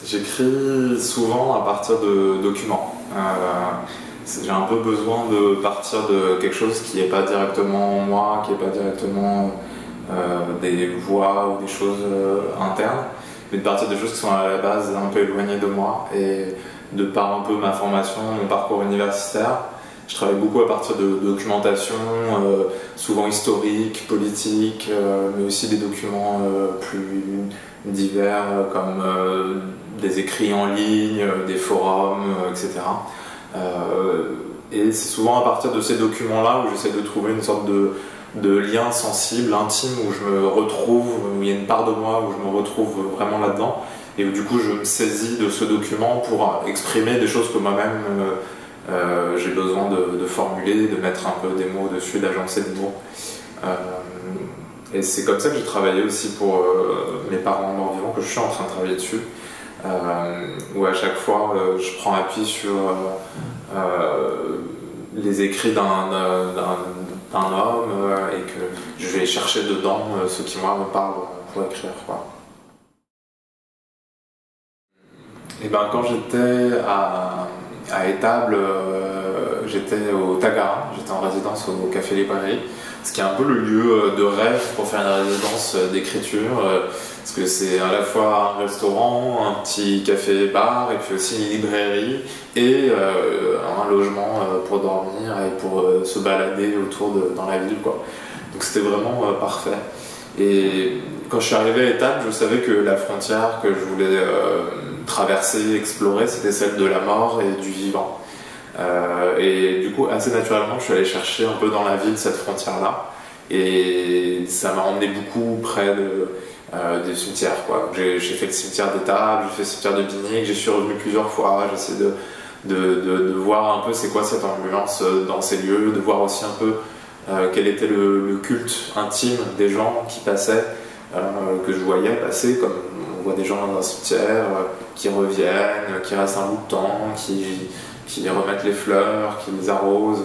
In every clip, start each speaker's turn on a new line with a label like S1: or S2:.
S1: J'écris souvent à partir de documents. J'ai un peu besoin de partir de quelque chose qui n'est pas directement moi, qui n'est pas directement des voix ou des choses internes, mais de partir des choses qui sont à la base un peu éloignées de moi. Et de par un peu ma formation, mon parcours universitaire, je travaille beaucoup à partir de documentation, souvent historiques, politiques, mais aussi des documents plus divers comme des écrits en ligne, des forums, etc. Et c'est souvent à partir de ces documents-là où j'essaie de trouver une sorte de lien sensible, intime, où je me retrouve, où il y a une part de moi où je me retrouve vraiment là-dedans, et où du coup je me saisis de ce document pour exprimer des choses que moi-même j'ai besoin de formuler, de mettre un peu des mots dessus, d'agencer des mots. Et c'est comme ça que j'ai travaillé aussi pour mes parents morts vivants, que je suis en train de travailler dessus, où à chaque fois je prends appui sur les écrits d'un homme et que je vais chercher dedans ce qui moi me parle pour écrire, quoi. Et ben, quand j'étais à Étable, j'étais au Tagara, j'étais en résidence au Café Librairie, ce qui est un peu le lieu de rêve pour faire une résidence d'écriture, parce que c'est à la fois un restaurant, un petit café-bar, et puis aussi une librairie, et un logement pour dormir et pour se balader autour dans la ville, quoi. Donc c'était vraiment parfait. Et quand je suis arrivé à Étable, je savais que la frontière que je voulais traverser, explorer, c'était celle de la mort et du vivant. Et du coup, assez naturellement, je suis allé chercher un peu dans la ville cette frontière-là, et ça m'a emmené beaucoup près des cimetières, quoi. J'ai fait le cimetière d'Étable, j'ai fait le cimetière de Bigny, j'y suis revenu plusieurs fois, j'essaie de voir un peu c'est quoi cette ambiance dans ces lieux, de voir aussi un peu quel était le culte intime des gens qui passaient, que je voyais passer, comme on voit des gens dans un cimetière qui reviennent, qui restent un bout de temps, qui remettent les fleurs, qui les arrosent,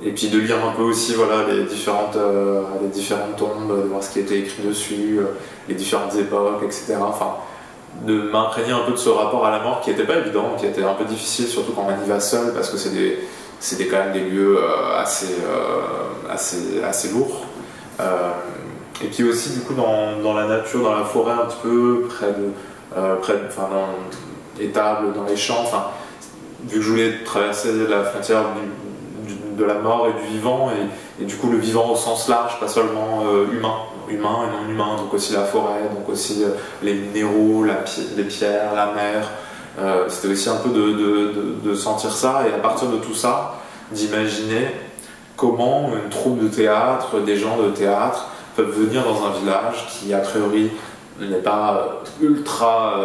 S1: et puis de lire un peu aussi, voilà, les différentes tombes, de voir ce qui était écrit dessus, les différentes époques, etc. Enfin, de m'imprégner un peu de ce rapport à la mort qui n'était pas évident, qui était un peu difficile, surtout quand on y va seul, parce que c'est quand même des lieux assez lourds. Et puis aussi, du coup, dans la nature, dans la forêt, un petit peu dans Étable, dans les champs, enfin, vu que je voulais traverser la frontière de la mort et du vivant, et du coup le vivant au sens large, pas seulement humain et non humain, donc aussi la forêt, donc aussi les minéraux, les pierres, la mer, c'était aussi un peu de sentir ça, et à partir de tout ça, d'imaginer comment une troupe de théâtre, des gens de théâtre peuvent venir dans un village qui a priori n'est pas ultra,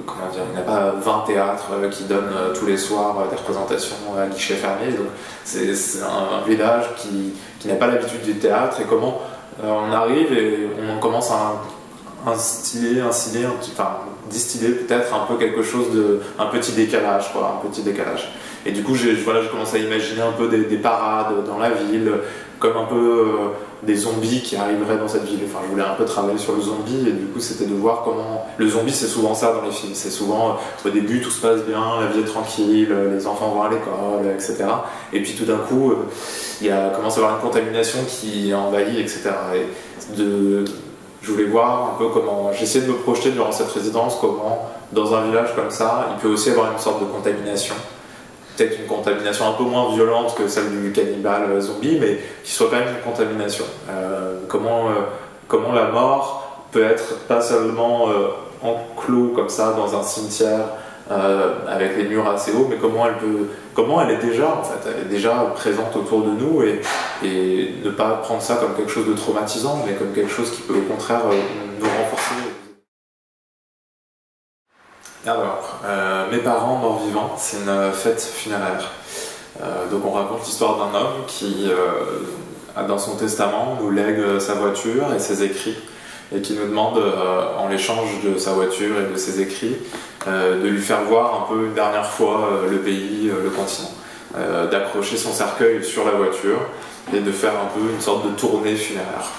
S1: comment dire, il n'y a pas 20 théâtres qui donnent tous les soirs des représentations à guichet fermé, donc c'est un village qui n'a pas l'habitude du théâtre, et comment on arrive et on commence à distiller peut-être un peu quelque chose un petit décalage, quoi, un petit décalage. Et du coup, j'ai commencé à imaginer un peu des parades dans la ville, comme un peu des zombies qui arriveraient dans cette ville. Enfin, je voulais un peu travailler sur le zombie, et du coup, c'était de voir comment... Le zombie, c'est souvent ça dans les films. C'est souvent, au début, tout se passe bien, la vie est tranquille, les enfants vont à l'école, etc. Et puis tout d'un coup, il commence à y avoir une contamination qui envahit, etc. Et je voulais voir un peu comment... J'essayais de me projeter durant cette résidence, comment, dans un village comme ça, il peut aussi avoir une sorte de contamination. Peut-être une contamination un peu moins violente que celle du cannibale zombie, mais qui soit quand même une contamination. Comment la mort peut être pas seulement enclos comme ça dans un cimetière avec les murs assez hauts, mais comment elle est déjà, en fait, elle est déjà présente autour de nous, et ne pas prendre ça comme quelque chose de traumatisant, mais comme quelque chose qui peut au contraire nous renforcer. Alors, mes parents morts vivants, c'est une fête funéraire. Donc on raconte l'histoire d'un homme qui, dans son testament, nous lègue sa voiture et ses écrits, et qui nous demande, en l'échange de sa voiture et de ses écrits, de lui faire voir un peu une dernière fois le pays, le continent, d'accrocher son cercueil sur la voiture et de faire un peu une sorte de tournée funéraire.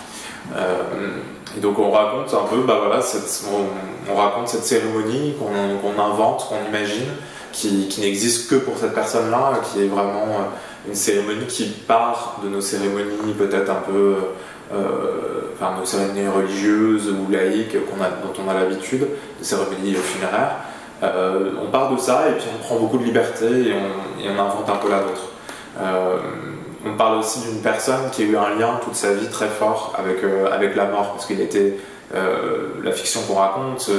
S1: Et donc on raconte un peu, bah voilà, on raconte cette cérémonie qu'on invente, qu'on imagine, qui n'existe que pour cette personne-là, qui est vraiment une cérémonie qui part de nos cérémonies peut-être un peu, enfin nos cérémonies religieuses ou laïques dont on a l'habitude, des cérémonies funéraires. On part de ça et puis on prend beaucoup de liberté et on invente un peu la nôtre. On parle aussi d'une personne qui a eu un lien toute sa vie très fort avec la mort, parce qu'il était la fiction qu'on raconte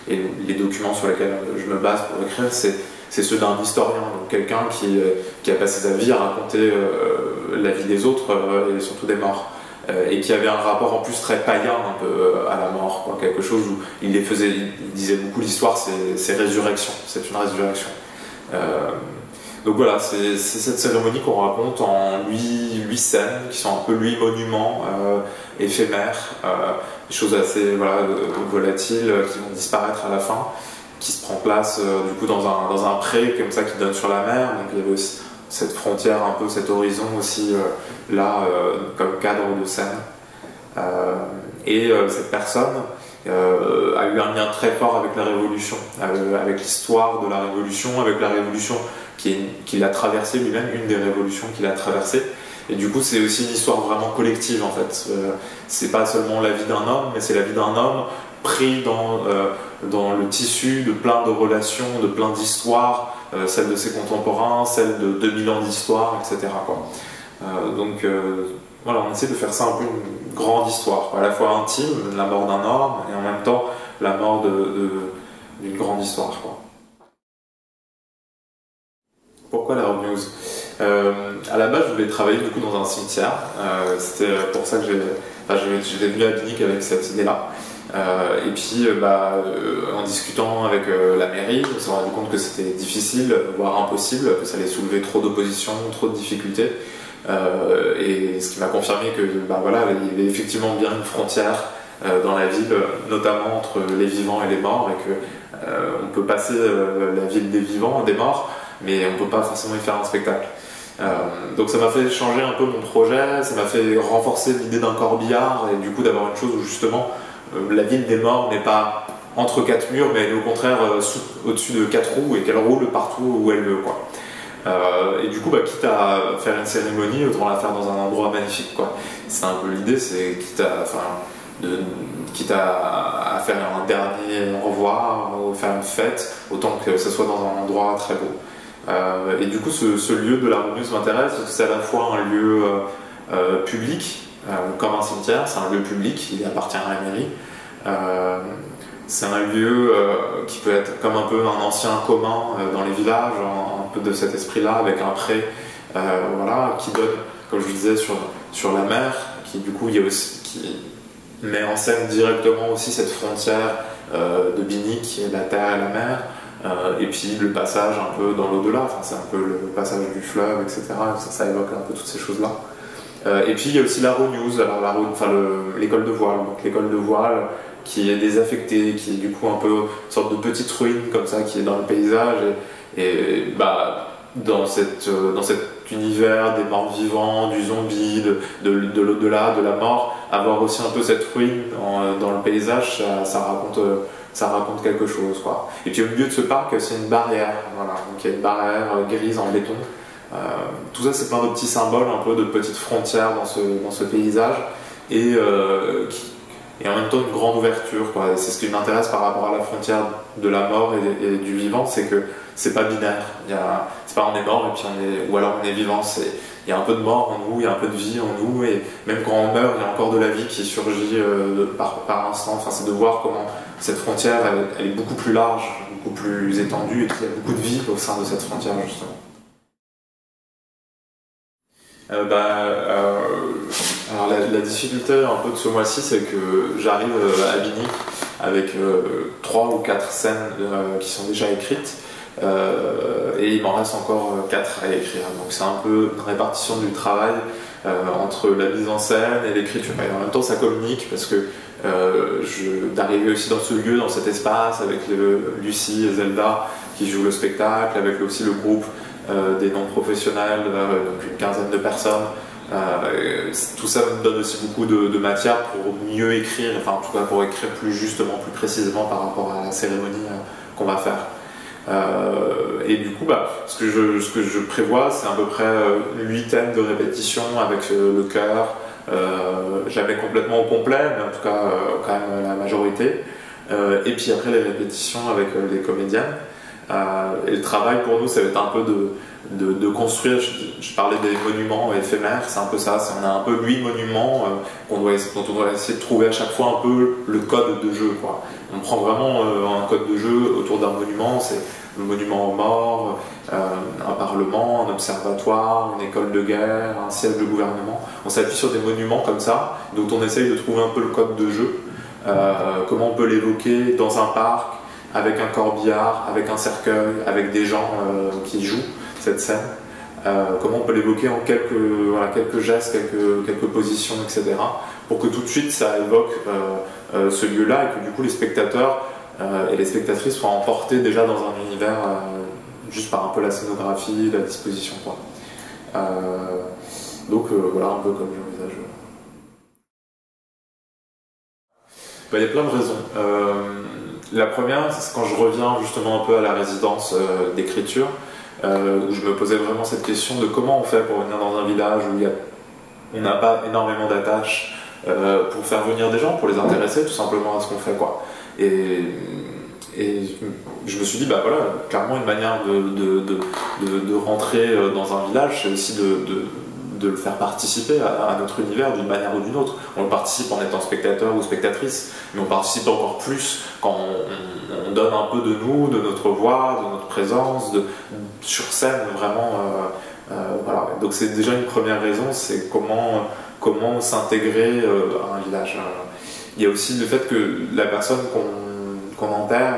S1: et les documents sur lesquels je me base pour écrire, c'est ceux d'un historien, donc quelqu'un qui a passé sa vie à raconter la vie des autres et surtout des morts. Et qui avait un rapport en plus très païen un peu à la mort, quoi. Quelque chose où il disait beaucoup l'histoire, c'est résurrection, c'est une résurrection. Donc voilà, c'est cette cérémonie qu'on raconte en 8 scènes, qui sont un peu 8 monuments éphémères, des choses assez volatiles qui vont disparaître à la fin, qui se prend place du coup dans un pré comme ça qui donne sur la mer. Donc il y avait aussi cette frontière, un peu cet horizon aussi comme cadre de scène. Cette personne a eu un lien très fort avec la Révolution, avec l'histoire de la Révolution, avec la Révolution qu'il a traversée lui-même, une des révolutions qu'il a traversées. Et du coup, c'est aussi une histoire vraiment collective en fait. C'est pas seulement la vie d'un homme, mais c'est la vie d'un homme pris dans le tissu de plein de relations, de plein d'histoires, celle de ses contemporains, celle de 2000 ans d'histoire, etc. Voilà, on essaie de faire ça un peu une grande histoire, à la fois intime, la mort d'un homme, et en même temps la mort d'une grande histoire, quoi. Pourquoi la road news? À la base, je voulais travailler du coup dans un cimetière. C'était pour ça que j'étais venu à Binic avec cette idée-là. Et puis, en discutant avec la mairie, on s'est rendu compte que c'était difficile, voire impossible, que ça allait soulever trop d'opposition, trop de difficultés. Et ce qui m'a confirmé que, il y avait effectivement bien une frontière dans la ville, notamment entre les vivants et les morts, et que on peut passer la ville des vivants, des morts, mais on ne peut pas forcément y faire un spectacle. Donc ça m'a fait changer un peu mon projet, ça m'a fait renforcer l'idée d'un corbillard, et du coup d'avoir une chose où justement la ville des morts n'est pas entre 4 murs, mais elle est au contraire au-dessus de 4 roues, et qu'elle roule partout où elle veut, quoi. Et du coup, quitte à faire une cérémonie, autant la faire dans un endroit magnifique, quoi. C'est un peu l'idée, c'est quitte à faire un dernier au revoir, ou faire une fête, autant que ce soit dans un endroit très beau. Et du coup, ce lieu de la road news m'intéresse, parce que c'est à la fois un lieu public, comme un cimetière, c'est un lieu public, il appartient à la mairie. C'est un lieu qui peut être comme un peu un ancien commun dans les villages, un peu de cet esprit-là, avec un pré qui donne, comme je vous disais, sur la mer, qui du coup qui met en scène directement aussi cette frontière de Binic, qui est la terre et la mer, et puis le passage un peu dans l'au-delà, c'est un peu le passage du fleuve, etc. Ça évoque un peu toutes ces choses-là. Et puis il y a aussi la road news, alors l'école de voile, donc l'école de voile qui est désaffectée, qui est du coup un peu une sorte de petite ruine comme ça qui est dans le paysage, et dans cet univers des morts vivants, du zombie, de l'au-delà, de la mort, avoir aussi un peu cette ruine dans le paysage, ça raconte quelque chose, quoi. Et puis au milieu de ce parc, c'est une barrière, voilà, donc il y a une barrière grise en béton. Tout ça, c'est plein de petits symboles, un peu de petites frontières dans ce paysage, et en même temps une grande ouverture, quoi. C'est ce qui m'intéresse par rapport à la frontière de la mort et du vivant, c'est que c'est pas binaire. C'est pas on est mort et puis ou alors on est vivant. Il y a un peu de mort en nous, il y a un peu de vie en nous, et même quand on meurt, il y a encore de la vie qui surgit par instant. Enfin, c'est de voir comment cette frontière, elle est beaucoup plus large, beaucoup plus étendue, et qu'il y a beaucoup de vie au sein de cette frontière, justement. Alors la difficulté un peu de ce mois-ci, c'est que j'arrive à Binic avec 3 ou 4 scènes qui sont déjà écrites, et il m'en reste encore 4 à écrire. Donc c'est un peu une répartition du travail entre la mise en scène et l'écriture. Et en même temps ça communique, parce que d'arriver aussi dans ce lieu, dans cet espace, avec Lucie et Zelda qui jouent le spectacle, avec aussi le groupe des non-professionnels, donc une quinzaine de personnes. tout ça me donne aussi beaucoup de matière pour mieux écrire, enfin en tout cas pour écrire plus justement, plus précisément par rapport à la cérémonie qu'on va faire. Et du coup, ce que je prévois, c'est à peu près 8 thèmes de répétition avec le chœur, jamais complètement au complet, mais en tout cas quand même la majorité. Et puis après les répétitions avec les comédiennes. Et le travail pour nous, ça va être un peu de construire, je parlais des monuments éphémères, c'est un peu ça, on a un peu 8 monuments dont on doit essayer de trouver à chaque fois un peu le code de jeu, quoi. On prend vraiment un code de jeu autour d'un monument, c'est le monument aux morts, un parlement, un observatoire, une école de guerre, un siège de gouvernement. On s'appuie sur des monuments comme ça, dont on essaye de trouver un peu le code de jeu, comment on peut l'évoquer dans un parc, avec un corbillard, avec un cercueil, avec des gens qui jouent cette scène. Comment on peut l'évoquer en quelques gestes, quelques positions, etc. Pour que tout de suite ça évoque ce lieu-là et que du coup les spectateurs et les spectatrices soient emportés déjà dans un univers juste par un peu la scénographie, la disposition, quoi. Donc voilà un peu comme j'envisage. Il y a plein de raisons. La première, c'est quand je reviens justement un peu à la résidence d'écriture, où je me posais vraiment cette question de comment on fait pour venir dans un village où on n'a pas énormément d'attaches, pour faire venir des gens, pour les intéresser tout simplement à ce qu'on fait, quoi. Et je me suis dit, voilà, clairement une manière de rentrer dans un village, c'est aussi de le faire participer à notre univers d'une manière ou d'une autre. On le participe en étant spectateur ou spectatrice, mais on participe encore plus quand on donne un peu de nous, de notre voix, de notre présence, sur scène, vraiment. Voilà. Donc c'est déjà une première raison, c'est comment s'intégrer à un village. Il y a aussi le fait que la personne qu'on enterre,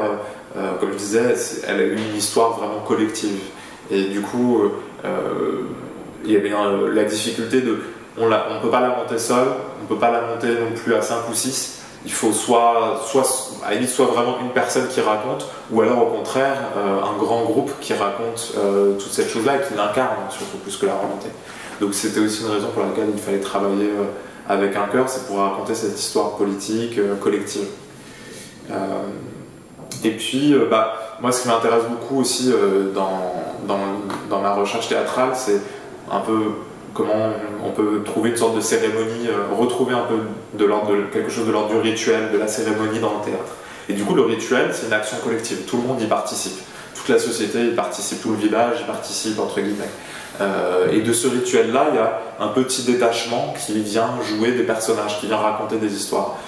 S1: comme je disais, elle a eu une histoire vraiment collective. Et du coup, il y avait la difficulté on ne peut pas la monter seul, on ne peut pas la monter non plus à 5 ou 6. Il faut soit vraiment une personne qui raconte, ou alors au contraire un grand groupe qui raconte toute cette chose-là et qui l'incarne, surtout plus que la remonter. Donc c'était aussi une raison pour laquelle il fallait travailler avec un chœur, c'est pour raconter cette histoire politique collective. Et puis, moi ce qui m'intéresse beaucoup aussi dans ma recherche théâtrale, c'est un peu comment on peut trouver une sorte de cérémonie, retrouver un peu quelque chose de l'ordre du rituel, de la cérémonie dans le théâtre. Et du coup, le rituel, c'est une action collective, tout le monde y participe. Toute la société y participe, tout le village y participe, entre guillemets. Et de ce rituel-là, il y a un petit détachement qui vient jouer des personnages, qui vient raconter des histoires.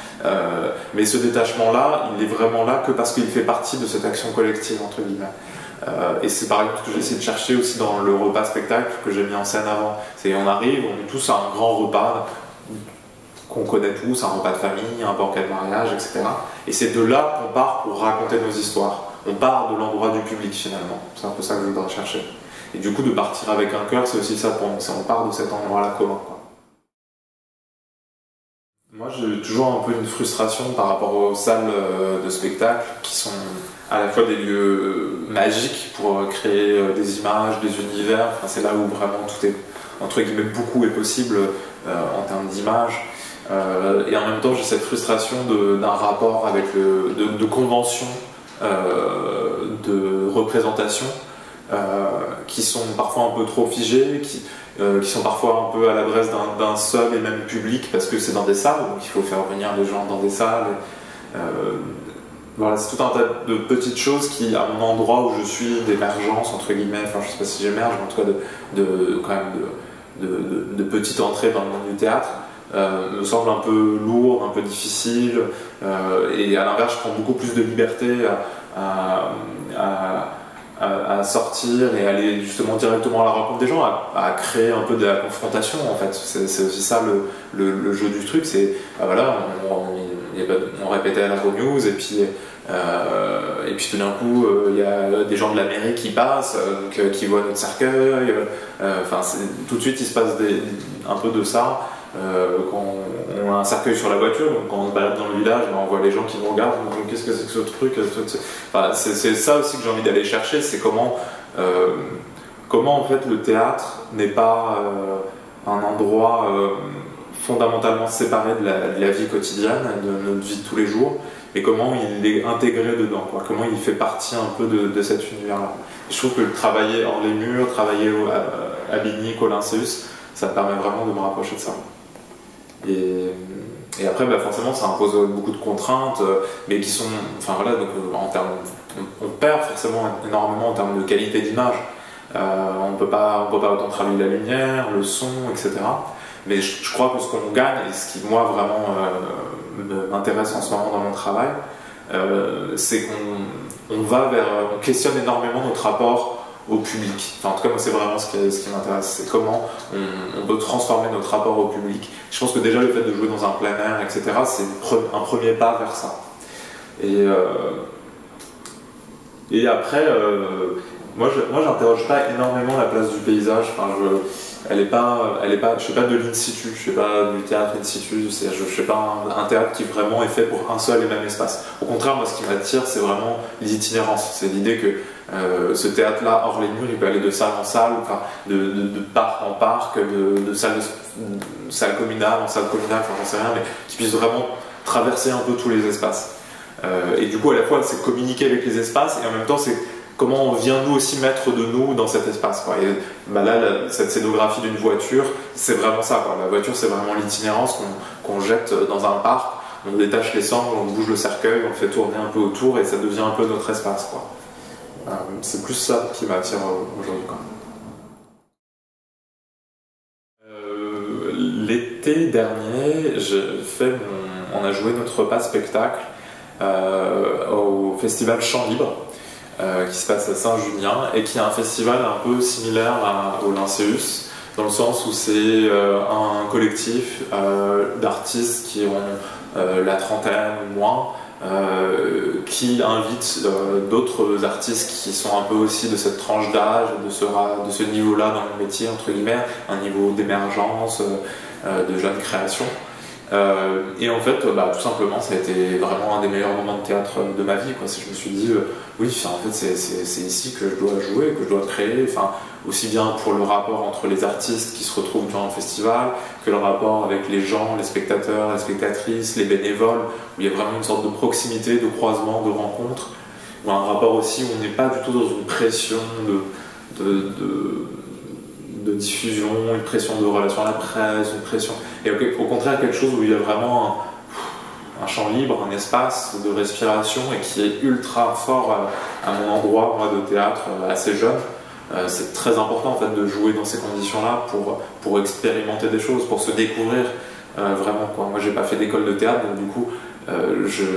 S1: Mais ce détachement-là, il est vraiment là que parce qu'il fait partie de cette action collective, entre guillemets. Et c'est par exemple ce que j'ai essayé de chercher aussi dans le repas spectacle que j'ai mis en scène avant. C'est on arrive, on est tous à un grand repas qu'on connaît tous, un repas de famille, un banquet de mariage, etc. Et c'est de là qu'on part pour raconter nos histoires. On part de l'endroit du public finalement. C'est un peu ça que je voudrais chercher. Et du coup, de partir avec un chœur, c'est aussi ça pour nous. On part de cet endroit-là commun, quoi. Moi, j'ai toujours un peu une frustration par rapport aux salles de spectacle qui sont à la fois des lieux magiques pour créer des images, des univers. Enfin, c'est là où vraiment tout est, entre guillemets, beaucoup est possible en termes d'images. Et en même temps, j'ai cette frustration d'un rapport avec de conventions de représentation qui sont parfois un peu trop figées, qui sont parfois un peu à l'adresse d'un seul et même public parce que c'est dans des salles, donc il faut faire venir les gens dans des salles. Voilà, c'est tout un tas de petites choses qui, à mon endroit où je suis d'émergence, entre guillemets, enfin je sais pas si j'émerge, mais en tout cas de petite entrée dans le monde du théâtre, me semble un peu lourd, un peu difficile, et à l'inverse, je prends beaucoup plus de liberté à sortir et aller justement directement à la rencontre des gens, à créer un peu de la confrontation en fait. C'est aussi ça le jeu du truc, c'est voilà, on répétait à la news et puis tout d'un coup il y a des gens de la mairie qui passent, qui voient notre cercueil, tout de suite il se passe un peu de ça. Quand on a un cercueil sur la voiture, donc quand on se balade dans le village, on voit les gens qui nous regardent, donc qu'est-ce que c'est que ce truc, c'est ça aussi que j'ai envie d'aller chercher, c'est comment en fait le théâtre n'est pas un endroit fondamentalement séparé de la vie quotidienne, de notre vie de tous les jours, et comment il est intégré dedans, quoi. Comment il fait partie un peu de cet univers-là. Je trouve que travailler hors les murs, travailler à Binic, au Lyncéus, ça me permet vraiment de me rapprocher de ça. Et après, bah forcément, ça impose beaucoup de contraintes, mais qui sont, enfin voilà, donc en termes, on perd forcément énormément en termes de qualité d'image. On peut pas autant travailler la lumière, le son, etc. Mais je crois que ce qu'on gagne, et ce qui moi vraiment m'intéresse en ce moment dans mon travail, c'est on questionne énormément notre rapport au public. Enfin, en tout cas, moi, c'est vraiment ce qui m'intéresse. C'est comment on peut transformer notre rapport au public. Je pense que déjà, le fait de jouer dans un plein air, etc., c'est un premier pas vers ça. Et après, moi, j'interroge pas énormément la place du paysage. Enfin, je fais pas de l'in situ, je fais pas du théâtre in situ, je fais pas un théâtre qui vraiment est fait pour un seul et même espace. Au contraire, moi, ce qui m'attire, c'est vraiment les itinérances. C'est l'idée que ce théâtre-là, hors les murs, il peut aller de salle en salle, enfin, de parc en parc, de salle communale en salle communale, enfin, j'en sais rien, mais qui puisse vraiment traverser un peu tous les espaces. Et du coup, à la fois, c'est communiquer avec les espaces, et en même temps, c'est comment on vient nous aussi mettre de nous dans cet espace, quoi. Et bah là, cette scénographie d'une voiture, c'est vraiment ça, quoi. La voiture, c'est vraiment l'itinérance qu'on jette dans un parc, on détache les sangles, on bouge le cercueil, on le fait tourner un peu autour et ça devient un peu notre espace, quoi. C'est plus ça qui m'attire aujourd'hui, quoi. L'été dernier, on a joué notre repas spectacle au festival Chant Libre, qui se passe à Saint-Junien et qui est un festival un peu similaire au Lyncéus, dans le sens où c'est un collectif d'artistes qui ont la trentaine ou moins, qui invite d'autres artistes qui sont un peu aussi de cette tranche d'âge, de ce niveau-là dans le métier, entre guillemets, un niveau d'émergence, de jeune création. Et en fait, tout simplement, ça a été vraiment un des meilleurs moments de théâtre de ma vie, quoi. Je me suis dit, oui, en fait, c'est ici que je dois jouer, que je dois créer, enfin, aussi bien pour le rapport entre les artistes qui se retrouvent durant le festival, que le rapport avec les gens, les spectateurs, les spectatrices, les bénévoles, où il y a vraiment une sorte de proximité, de croisement, de rencontre, ou un rapport aussi où on n'est pas du tout dans une pression de diffusion, une pression de relation à la presse, une pression... Et au contraire, quelque chose où il y a vraiment un champ libre, un espace de respiration et qui est ultra fort à mon endroit, moi, de théâtre, assez jeune. C'est très important, en fait, de jouer dans ces conditions-là pour expérimenter des choses, pour se découvrir vraiment, quoi. Moi, j'ai pas fait d'école de théâtre, donc du coup,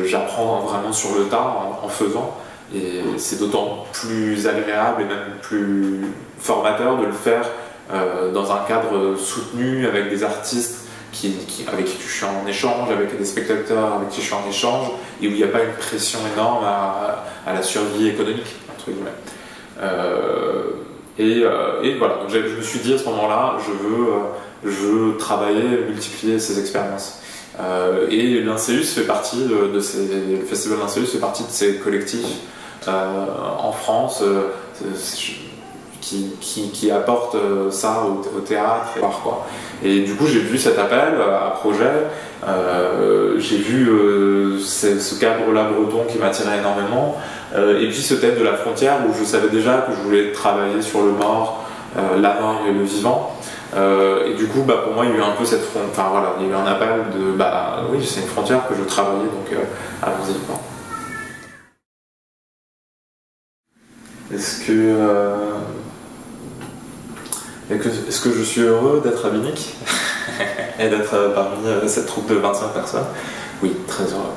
S1: j'apprends vraiment sur le tas en faisant. Et c'est d'autant plus agréable et même plus formateur de le faire dans un cadre soutenu avec des artistes avec qui je suis en échange, avec des spectateurs avec qui je suis en échange, et où il n'y a pas une pression énorme à la survie économique, entre guillemets. Et voilà, donc je me suis dit à ce moment-là, je veux travailler, multiplier ces expériences. Et l'Incéus fait partie le festival Lyncéus fait partie de ces collectifs en France qui apportent ça au théâtre, quoi. Et du coup, j'ai vu cet appel à projet, j'ai vu ce cadre-là breton qui m'attirait énormément, et puis ce thème de la frontière où je savais déjà que je voulais travailler sur le mort, la mort et le vivant. Et du coup, pour moi, il y a eu un peu cette frontière, enfin voilà, il y a eu un appel de, oui, c'est une frontière que je travaillais, donc allons-y, quoi. Est-ce que je suis heureux d'être à Binic et d'être parmi cette troupe de 25 personnes? Oui, très heureux.